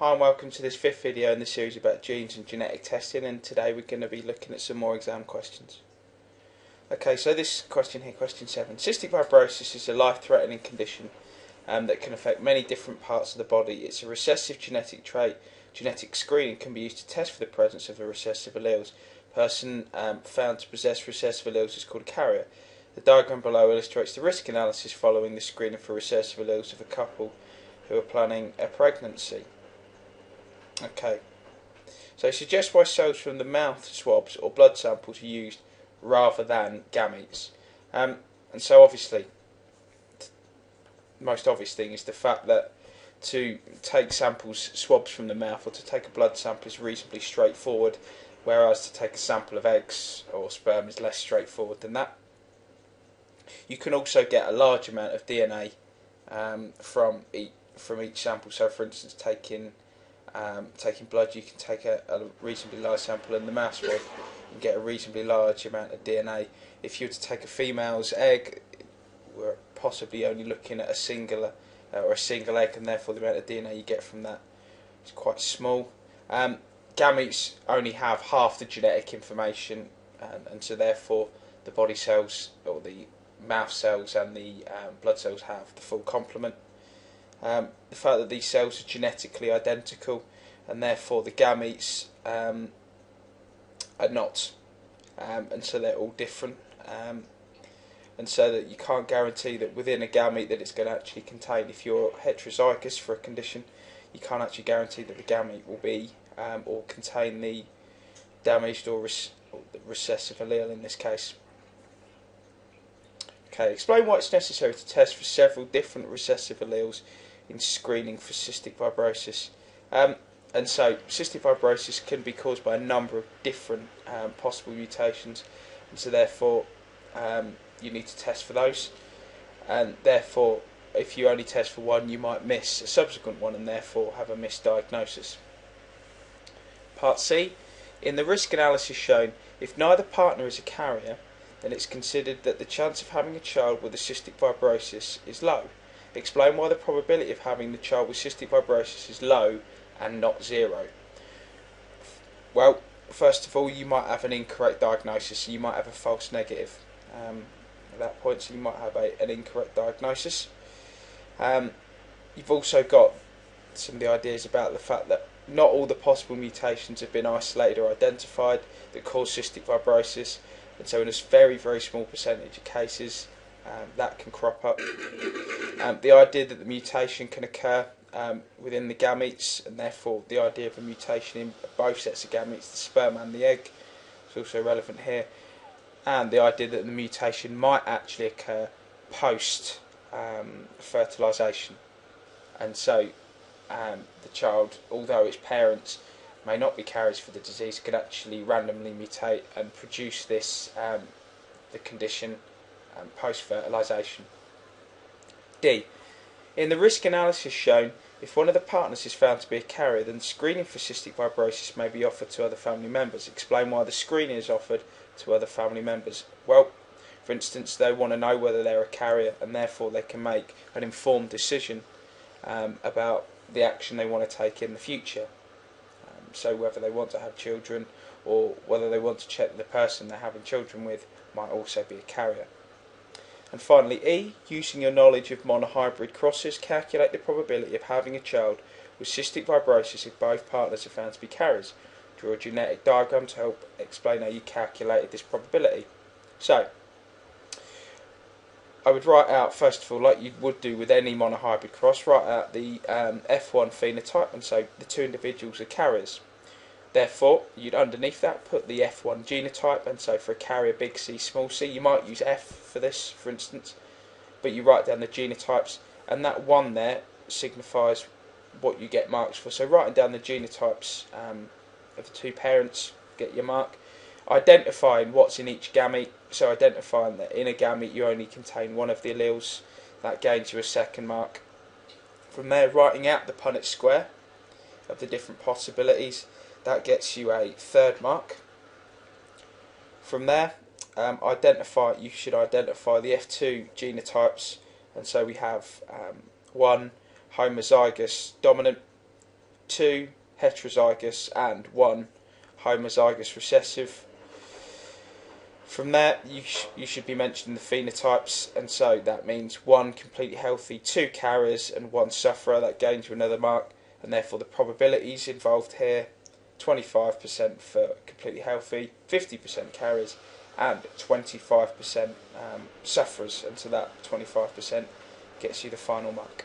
Hi and welcome to this fifth video in the series about genes and genetic testing, and today we're going to be looking at some more exam questions. Okay, so this question here, question 7. Cystic fibrosis is a life-threatening condition that can affect many different parts of the body. It's a recessive genetic trait. Genetic screening can be used to test for the presence of the recessive alleles. Person found to possess recessive alleles is called a carrier. The diagram below illustrates the risk analysis following the screening for recessive alleles of a couple who are planning a pregnancy. Okay, so suggest why cells from the mouth swabs or blood samples are used rather than gametes. And so obviously, the most obvious thing is the fact that to take swabs from the mouth or to take a blood sample is reasonably straightforward, whereas to take a sample of eggs or sperm is less straightforward than that. You can also get a large amount of DNA from each sample. So for instance, taking blood, you can take a reasonably large sample in the mouth swab and get a reasonably large amount of DNA. If you were to take a female's egg, we're possibly only looking at a single egg, and therefore the amount of DNA you get from that is quite small. Gametes only have half the genetic information, and so therefore the body cells, or the mouth cells and the blood cells, have the full complement. The fact that these cells are genetically identical, and therefore the gametes are not, and so they're all different, and so that you can't guarantee that within a gamete that it's going to actually contain, if you're heterozygous for a condition, you can't actually guarantee that the gamete will be or contain the damaged or the recessive allele in this case. Okay, explain why it's necessary to test for several different recessive alleles in screening for cystic fibrosis. And so cystic fibrosis can be caused by a number of different possible mutations, and so therefore you need to test for those, and therefore if you only test for one, you might miss a subsequent one and therefore have a misdiagnosis. Part C. In the risk analysis shown, if neither partner is a carrier, then it's considered that the chance of having a child with a cystic fibrosis is low. Explain why the probability of having the child with cystic fibrosis is low and not zero. Well, first of all, you might have an incorrect diagnosis, so you might have a false negative at that point, so you might have an incorrect diagnosis. You've also got some of the ideas about the fact that not all the possible mutations have been isolated or identified that cause cystic fibrosis, and so in a very, very small percentage of cases that can crop up. The idea that the mutation can occur within the gametes, and therefore the idea of a mutation in both sets of gametes, the sperm and the egg, is also relevant here, and the idea that the mutation might actually occur post fertilisation, and so the child, although its parents may not be carriers for the disease, could actually randomly mutate and produce this the condition post-fertilisation. D. In the risk analysis shown, if one of the partners is found to be a carrier, then screening for cystic fibrosis may be offered to other family members. Explain why the screening is offered to other family members. Well, for instance, they want to know whether they're a carrier, and therefore they can make an informed decision about the action they want to take in the future. So whether they want to have children, or whether they want to check that the person they're having children with might also be a carrier. And finally, E. Using your knowledge of monohybrid crosses, calculate the probability of having a child with cystic fibrosis if both partners are found to be carriers. Draw a genetic diagram to help explain how you calculated this probability. So, I would write out, first of all, like you would do with any monohybrid cross, write out the F1 phenotype, and so the two individuals are carriers. Therefore, you'd underneath that put the F1 genotype, and so for a carrier big C, small c, you might use F for this, for instance, but you write down the genotypes, and that 1 there signifies what you get marks for. So writing down the genotypes of the two parents, get your mark. Identifying what's in each gamete, so identifying that in a gamete you only contain one of the alleles, that gains you a second mark. From there, writing out the Punnett square of the different possibilities, that gets you a third mark. From there, you should identify the F2 genotypes, and so we have 1 homozygous dominant, 2 heterozygous and 1 homozygous recessive. From there, you should be mentioning the phenotypes, and so that means 1 completely healthy, 2 carriers, and 1 sufferer. That gains you another mark, and therefore the probabilities involved here: 25% for completely healthy, 50% carriers, and 25% sufferers, and so that 25% gets you the final mark.